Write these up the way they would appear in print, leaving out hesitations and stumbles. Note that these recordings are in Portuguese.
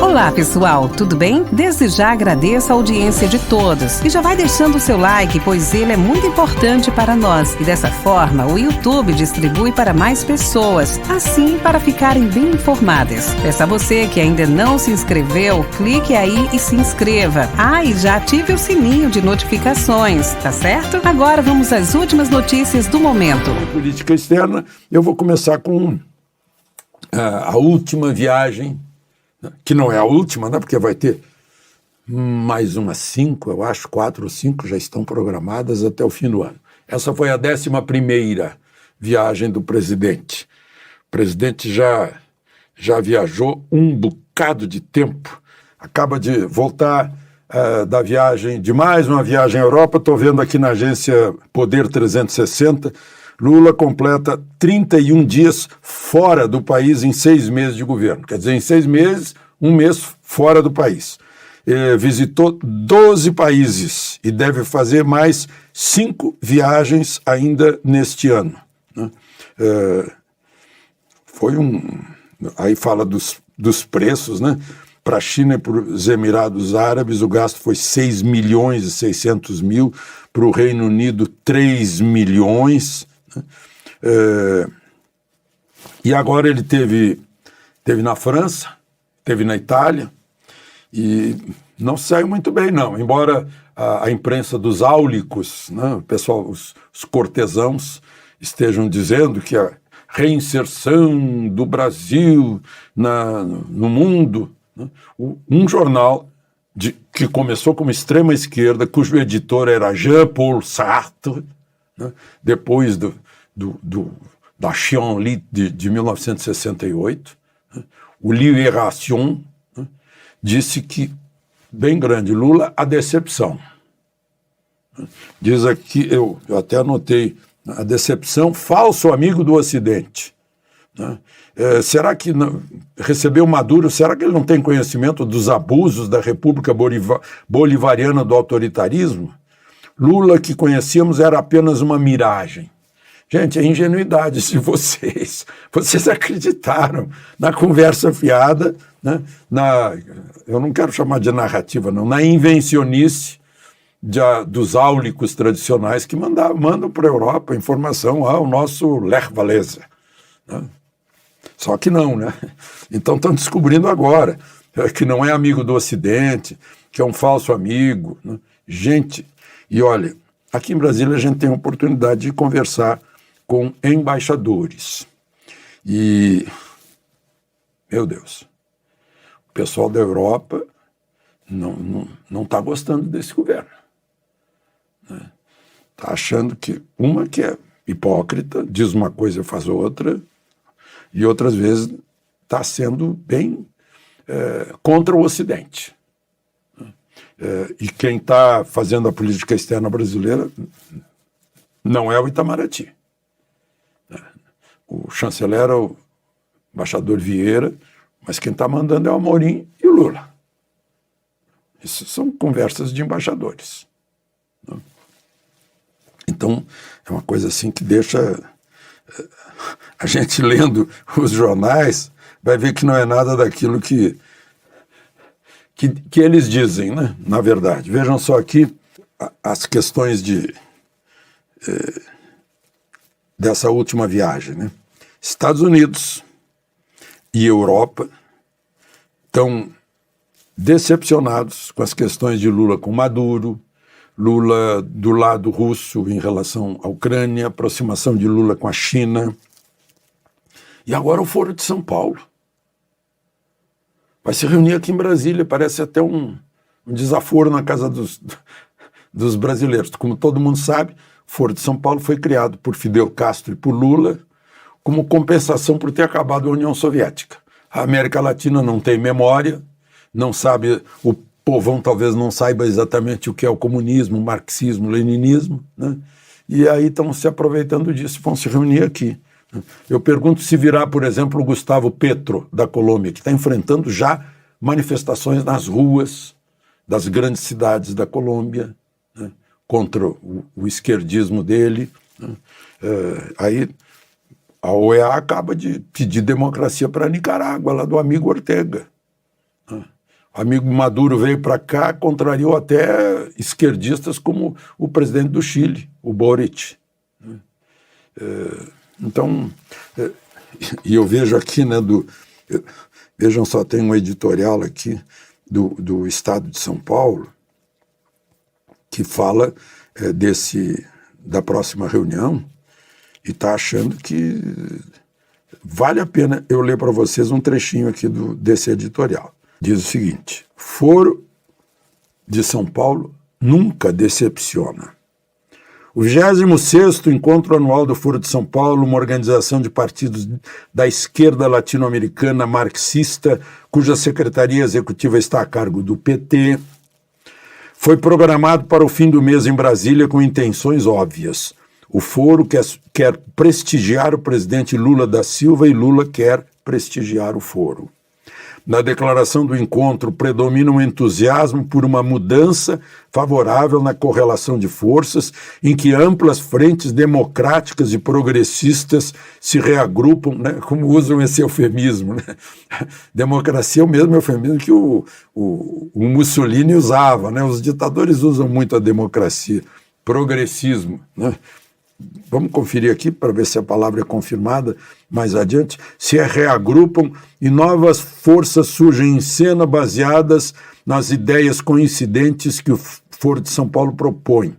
Olá, pessoal, tudo bem? Desde já agradeço a audiência de todos e já vai deixando o seu like, pois ele é muito importante para nós e dessa forma o YouTube distribui para mais pessoas, assim para ficarem bem informadas. Peço a você que ainda não se inscreveu, clique aí e se inscreva. E já ative o sininho de notificações, tá certo? Agora vamos às últimas notícias do momento. Política externa, eu vou começar com a última viagem, que não é a última, né, porque vai ter mais umas 5, eu acho, 4 ou 5 já estão programadas até o fim do ano. Essa foi a 11ª viagem do presidente. O presidente já viajou um bocado de tempo, acaba de voltar da viagem, de mais uma viagem à Europa. Estou vendo aqui na agência Poder 360, Lula completa 31 dias fora do país em 6 meses de governo. Quer dizer, em 6 meses, 1 mês fora do país. Visitou 12 países e deve fazer mais 5 viagens ainda neste ano, né? Aí fala dos preços, né? Para a China e para os Emirados Árabes, o gasto foi 6.600.000, para o Reino Unido, 3 milhões. E agora ele teve na França, teve na Itália, e não saiu muito bem, não. Embora a imprensa dos áulicos, né, o pessoal, os cortesãos, estejam dizendo que a reinserção do Brasil no mundo, né, um jornal que começou como extrema esquerda, cujo editor era Jean-Paul Sartre, né, depois da Chienlit de 1968, né, o Libération, né, disse que, bem grande, Lula, a decepção. Diz aqui, eu até anotei, a decepção, falso amigo do Ocidente. Né? Será que recebeu Maduro, será que ele não tem conhecimento dos abusos da República Bolivariana do autoritarismo? Lula que conhecíamos era apenas uma miragem. Gente, é ingenuidade se vocês acreditaram na conversa fiada, né, eu não quero chamar de narrativa, não, na invencionice dos áulicos tradicionais que mandam para a Europa informação ao nosso Lech Walesa, né? Só que não, né? Então estão descobrindo agora que não é amigo do Ocidente, que é um falso amigo, né? Gente, e olha, aqui em Brasília a gente tem a oportunidade de conversar com embaixadores. E, meu Deus, o pessoal da Europa não está gostando desse governo. Está achando que é hipócrita, diz uma coisa e faz outra, e outras vezes está sendo bem contra o Ocidente. E quem está fazendo a política externa brasileira não é o Itamaraty. O chanceler é o embaixador Vieira, mas quem está mandando é o Amorim e o Lula. Isso são conversas de embaixadores. Então, é uma coisa assim que deixa a gente lendo os jornais, vai ver que não é nada daquilo que eles dizem, né? Na verdade. Vejam só aqui as questões dessa última viagem, né? Estados Unidos e Europa estão decepcionados com as questões de Lula com Maduro, Lula do lado russo em relação à Ucrânia, aproximação de Lula com a China. E agora o Foro de São Paulo. Vai se reunir aqui em Brasília, parece até um desaforo na casa dos brasileiros. Como todo mundo sabe, o Foro de São Paulo foi criado por Fidel Castro e por Lula como compensação por ter acabado a União Soviética. A América Latina não tem memória, não sabe, o povão talvez não saiba exatamente o que é o comunismo, o marxismo, o leninismo, né? E aí estão se aproveitando disso, vão se reunir aqui. Eu pergunto se virá, por exemplo, o Gustavo Petro, da Colômbia, que está enfrentando já manifestações nas ruas das grandes cidades da Colômbia, né, contra o esquerdismo dele, né? Aí a OEA acaba de pedir democracia para a Nicarágua, lá do amigo Ortega, né? amigo Maduro veio para cá, contrariou até esquerdistas como o presidente do Chile, o Boric. Então, e eu vejo aqui, né, vejam só, tem um editorial aqui do Estado de São Paulo que fala da próxima reunião e está achando que vale a pena eu ler para vocês um trechinho aqui desse editorial. Diz o seguinte: Foro de São Paulo nunca decepciona. O 26º Encontro Anual do Foro de São Paulo, uma organização de partidos da esquerda latino-americana marxista, cuja secretaria executiva está a cargo do PT, foi programado para o fim do mês em Brasília com intenções óbvias. O foro quer prestigiar o presidente Lula da Silva e Lula quer prestigiar o foro. Na declaração do encontro, predomina um entusiasmo por uma mudança favorável na correlação de forças, em que amplas frentes democráticas e progressistas se reagrupam, né, como usam esse eufemismo. Né? Democracia é o mesmo eufemismo que o Mussolini usava. Né? Os ditadores usam muito a democracia. Progressismo, né? Vamos conferir aqui para ver se a palavra é confirmada mais adiante. Se reagrupam e novas forças surgem em cena baseadas nas ideias coincidentes que o Foro de São Paulo propõe.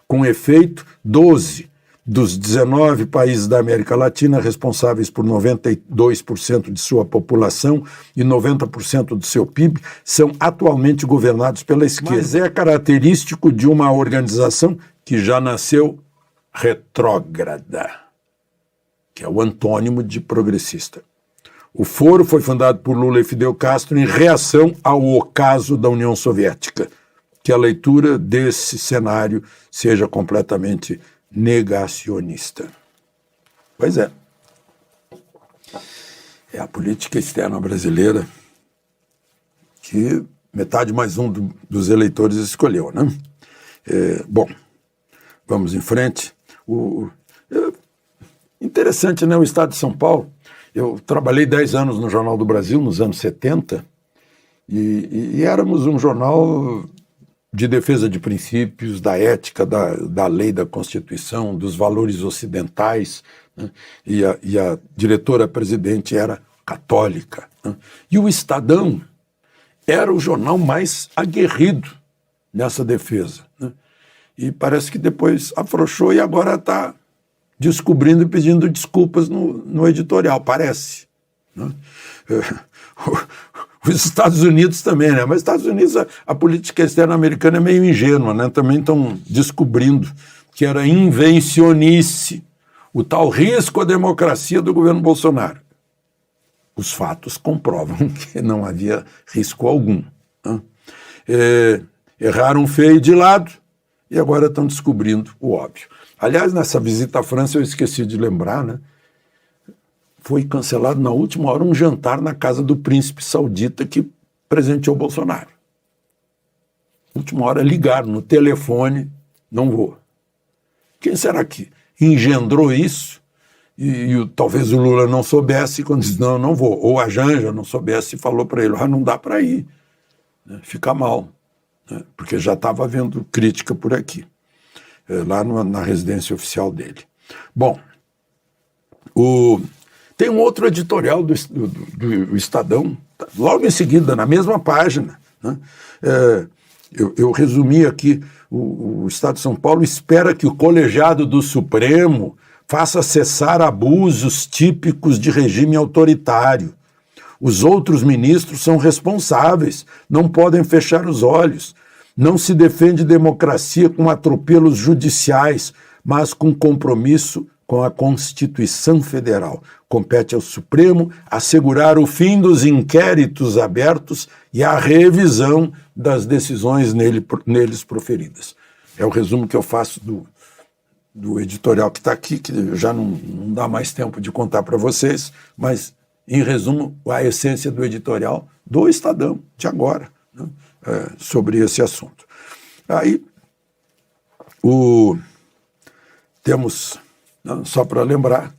Com efeito, 12 dos 19 países da América Latina, responsáveis por 92% de sua população e 90% do seu PIB, são atualmente governados pela esquerda. Mas é característico de uma organização que já nasceu retrógrada, que é o antônimo de progressista. O foro foi fundado por Lula e Fidel Castro em reação ao ocaso da União Soviética. Que a leitura desse cenário seja completamente negacionista. Pois é. É a política externa brasileira que metade mais um dos eleitores escolheu, né? Bom, vamos em frente. Interessante, né? O Estado de São Paulo. Eu trabalhei 10 anos no Jornal do Brasil, nos anos 70, e éramos um jornal de defesa de princípios, da ética, da lei, da Constituição, dos valores ocidentais, né? E a diretora-presidente era católica. Né? E o Estadão era o jornal mais aguerrido nessa defesa. Né? E parece que depois afrouxou e agora está descobrindo e pedindo desculpas no editorial, parece. Né? Os Estados Unidos também, né? Mas os Estados Unidos, a política externa americana é meio ingênua, né? Também estão descobrindo que era invencionice, o tal risco à democracia do governo Bolsonaro. Os fatos comprovam que não havia risco algum. Né? Erraram feio de lado, e agora estão descobrindo o óbvio. Aliás, nessa visita à França, eu esqueci de lembrar, né? Foi cancelado na última hora um jantar na casa do príncipe saudita que presenteou Bolsonaro. Última hora ligaram no telefone, não vou. Quem será que engendrou isso? E talvez o Lula não soubesse quando disse, não vou. Ou a Janja não soubesse e falou para ele, não dá para ir, né? Fica mal. Porque já estava havendo crítica por aqui, lá na residência oficial dele. Bom, tem um outro editorial do Estadão, logo em seguida, na mesma página. Né? Eu resumi aqui, o Estado de São Paulo espera que o colegiado do Supremo faça cessar abusos típicos de regime autoritário. Os outros ministros são responsáveis, não podem fechar os olhos. Não se defende democracia com atropelos judiciais, mas com compromisso com a Constituição Federal. Compete ao Supremo assegurar o fim dos inquéritos abertos e a revisão das decisões neles proferidas. É o resumo que eu faço do editorial que está aqui, que já não dá mais tempo de contar para vocês, mas, em resumo, a essência do editorial do Estadão, de agora, né? Sobre esse assunto. Aí, temos, só para lembrar,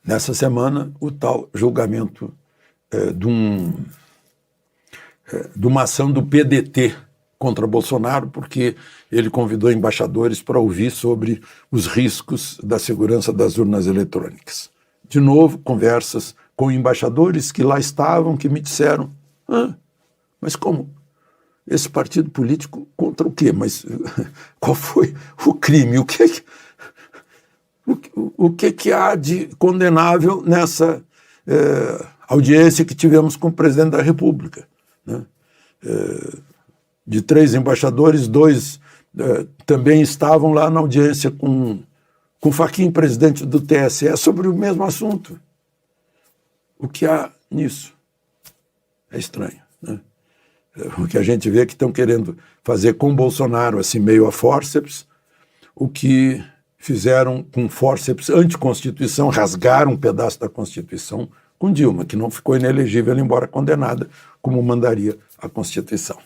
nessa semana, o tal julgamento de um de uma ação do PDT contra Bolsonaro, porque ele convidou embaixadores para ouvir sobre os riscos da segurança das urnas eletrônicas. De novo, conversas com embaixadores que lá estavam, que me disseram, mas como? Esse partido político contra o quê? Mas qual foi o crime? O que há de condenável nessa audiência que tivemos com o presidente da República, né? De 3 embaixadores, 2 também estavam lá na audiência com Fachin, presidente do TSE, sobre o mesmo assunto. O que há nisso? É estranho, né? O que a gente vê é que estão querendo fazer com Bolsonaro, assim, meio a fórceps, o que fizeram com fórceps anticonstituição, rasgaram um pedaço da Constituição com Dilma, que não ficou inelegível, embora condenada, como mandaria a Constituição.